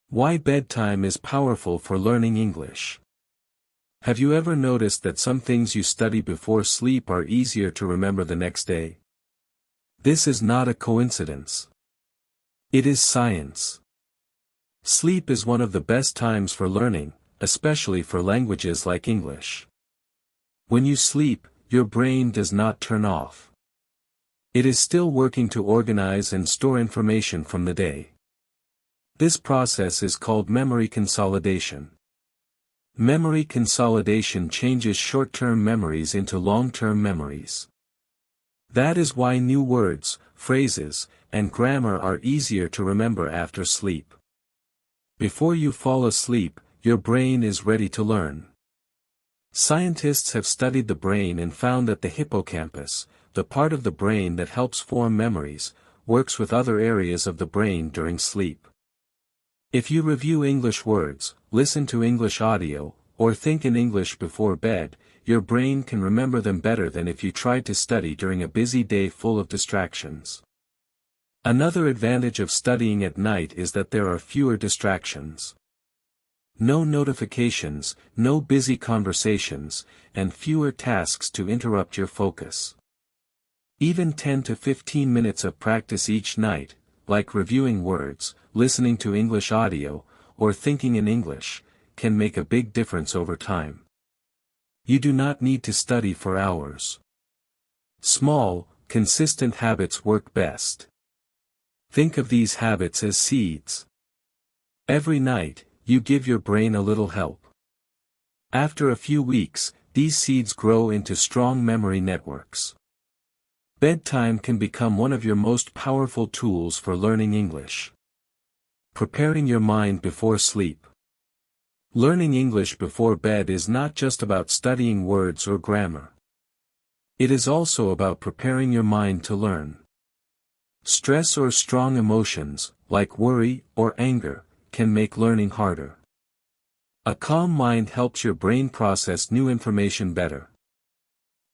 Why bedtime is powerful for learning English. Have you ever noticed that some things you study before sleep are easier to remember the next day? This is not a coincidence. It is science. Sleep is one of the best times for learning, especially for languages like English. When you sleep, your brain does not turn off. It is still working to organize and store information from the day. This process is called memory consolidation. Memory consolidation changes short-term memories into long-term memories. That is why new words, phrases, and grammar are easier to remember after sleep. Before you fall asleep, your brain is ready to learn. Scientists have studied the brain and found that the hippocampus, the part of the brain that helps form memories, works with other areas of the brain during sleep. If you review English words, listen to English audio, or think in English before bed, your brain can remember them better than if you tried to study during a busy day full of distractions. Another advantage of studying at night is that there are fewer distractions. No notifications, no busy conversations, and fewer tasks to interrupt your focus. Even 10 to 15 minutes of practice each night, like reviewing words, listening to English audio, or thinking in English, can make a big difference over time. You do not need to study for hours. Small, consistent habits work best. Think of these habits as seeds. Every night, you give your brain a little help. After a few weeks, these seeds grow into strong memory networks. Bedtime can become one of your most powerful tools for learning English. Preparing your mind before sleep. Learning English before bed is not just about studying words or grammar. It is also about preparing your mind to learn. Stress or strong emotions, like worry or anger, can make learning harder. A calm mind helps your brain process new information better.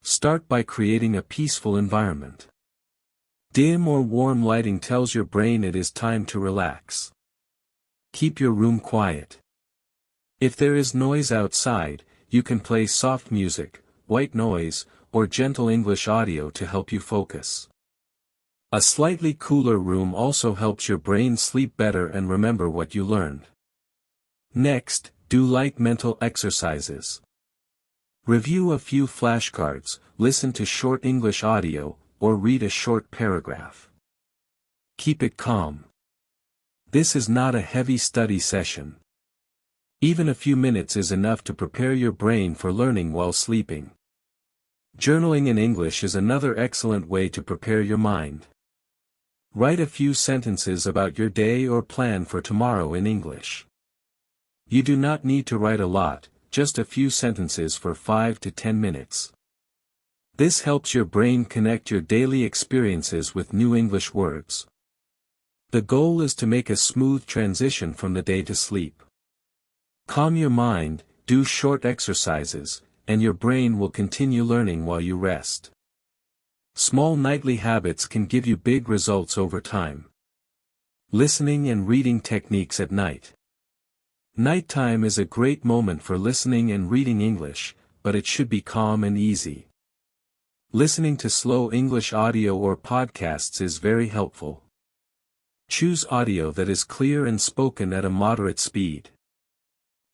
Start by creating a peaceful environment. Dim or warm lighting tells your brain it is time to relax. Keep your room quiet. If there is noise outside, you can play soft music, white noise, or gentle English audio to help you focus. A slightly cooler room also helps your brain sleep better and remember what you learned. Next, do light mental exercises. Review a few flashcards, listen to short English audio, or read a short paragraph. Keep it calm. This is not a heavy study session. Even a few minutes is enough to prepare your brain for learning while sleeping. Journaling in English is another excellent way to prepare your mind. Write a few sentences about your day or plan for tomorrow in English. You do not need to write a lot, just a few sentences for 5 to 10 minutes. This helps your brain connect your daily experiences with new English words. The goal is to make a smooth transition from the day to sleep. Calm your mind, do short exercises, and your brain will continue learning while you rest. Small nightly habits can give you big results over time. Listening and reading techniques at night. Nighttime is a great moment for listening and reading English, but it should be calm and easy. Listening to slow English audio or podcasts is very helpful. Choose audio that is clear and spoken at a moderate speed.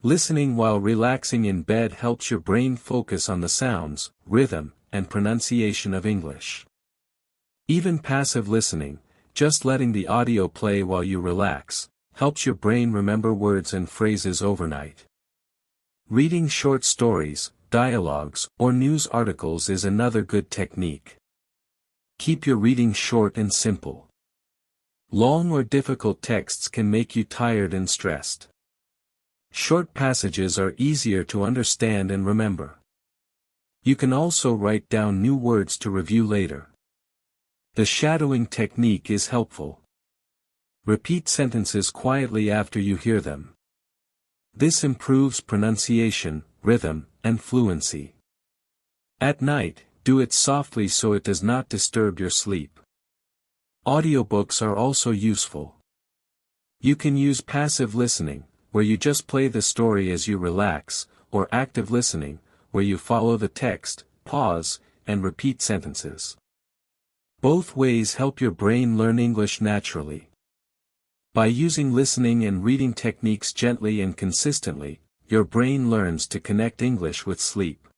Listening while relaxing in bed helps your brain focus on the sounds, rhythm, and pronunciation of English. Even passive listening, just letting the audio play while you relax, helps your brain remember words and phrases overnight. Reading short stories, dialogues, or news articles is another good technique. Keep your reading short and simple. Long or difficult texts can make you tired and stressed. Short passages are easier to understand and remember. You can also write down new words to review later. The shadowing technique is helpful. Repeat sentences quietly after you hear them. This improves pronunciation, rhythm, and fluency. At night, do it softly so it does not disturb your sleep. Audiobooks are also useful. You can use passive listening, where you just play the story as you relax, or active listening, where you follow the text, pause, and repeat sentences. Both ways help your brain learn English naturally. By using listening and reading techniques gently and consistently, your brain learns to connect English with sleep.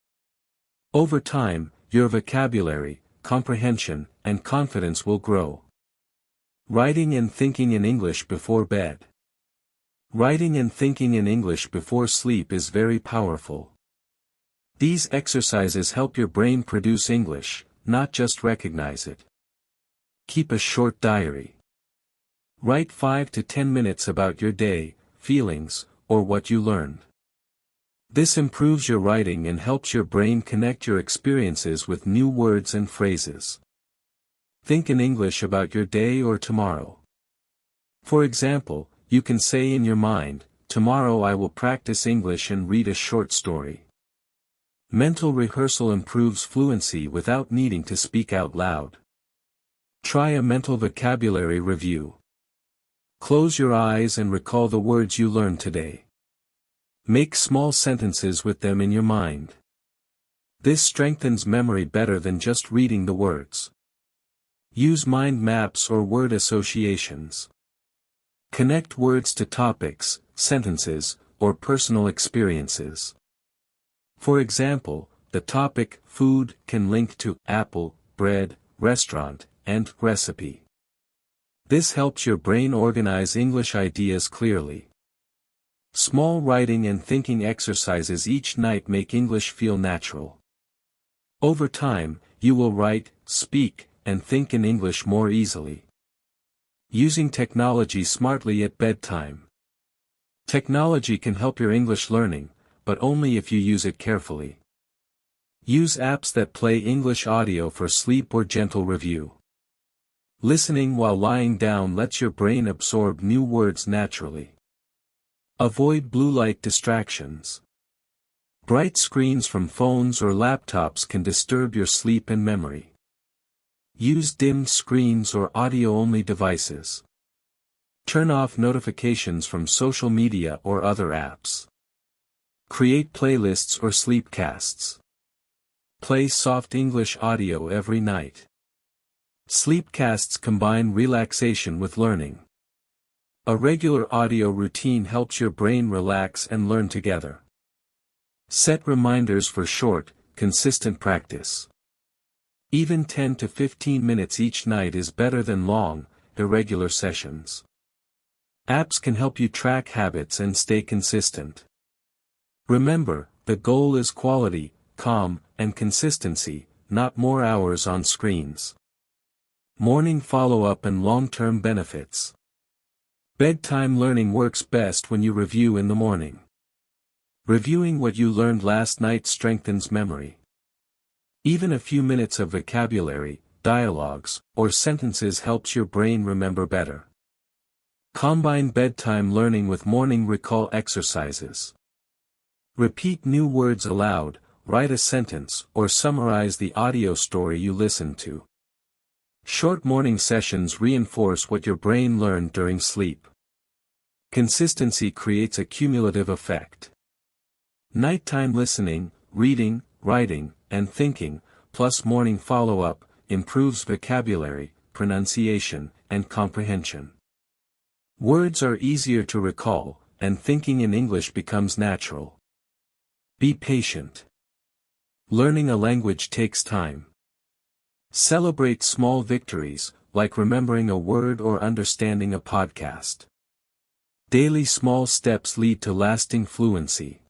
Over time, your vocabulary, comprehension, and confidence will grow. Writing and thinking in English before bed. Writing and thinking in English before sleep is very powerful. These exercises help your brain produce English, not just recognize it. Keep a short diary. Write 5 to 10 minutes about your day, feelings, or what you learned. This improves your writing and helps your brain connect your experiences with new words and phrases. Think in English about your day or tomorrow. For example, you can say in your mind, "Tomorrow I will practice English and read a short story." Mental rehearsal improves fluency without needing to speak out loud. Try a mental vocabulary review. Close your eyes and recall the words you learned today. Make small sentences with them in your mind. This strengthens memory better than just reading the words. Use mind maps or word associations. Connect words to topics, sentences, or personal experiences. For example, the topic, food, can link to apple, bread, restaurant, and recipe. This helps your brain organize English ideas clearly. Small writing and thinking exercises each night make English feel natural. Over time, you will write, speak, and think in English more easily. Using technology smartly at bedtime. Technology can help your English learning, but only if you use it carefully. Use apps that play English audio for sleep or gentle review. Listening while lying down lets your brain absorb new words naturally. Avoid blue light distractions. Bright screens from phones or laptops can disturb your sleep and memory. Use dimmed screens or audio-only devices. Turn off notifications from social media or other apps. Create playlists or sleepcasts. Play soft English audio every night. Sleepcasts combine relaxation with learning. A regular audio routine helps your brain relax and learn together. Set reminders for short, consistent practice. Even 10 to 15 minutes each night is better than long, irregular sessions. Apps can help you track habits and stay consistent. Remember, the goal is quality, calm, and consistency, not more hours on screens. Morning follow-up and long-term benefits. Bedtime learning works best when you review in the morning. Reviewing what you learned last night strengthens memory. Even a few minutes of vocabulary, dialogues, or sentences helps your brain remember better. Combine bedtime learning with morning recall exercises. Repeat new words aloud, write a sentence, or summarize the audio story you listened to. Short morning sessions reinforce what your brain learned during sleep. Consistency creates a cumulative effect. Nighttime listening, reading, writing, and thinking, plus morning follow-up, improves vocabulary, pronunciation, and comprehension. Words are easier to recall, and thinking in English becomes natural. Be patient. Learning a language takes time. Celebrate small victories, like remembering a word or understanding a podcast. Daily small steps lead to lasting fluency.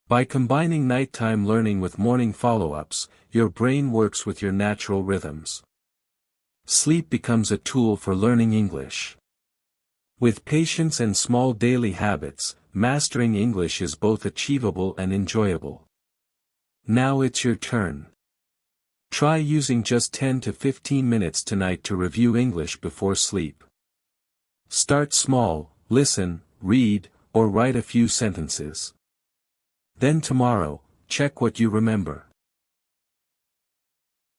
By combining nighttime learning with morning follow-ups, your brain works with your natural rhythms. Sleep becomes a tool for learning English. With patience and small daily habits, mastering English is both achievable and enjoyable. Now it's your turn. Try using just 10 to 15 minutes tonight to review English before sleep. Start small, listen, read, or write a few sentences. Then tomorrow, check what you remember.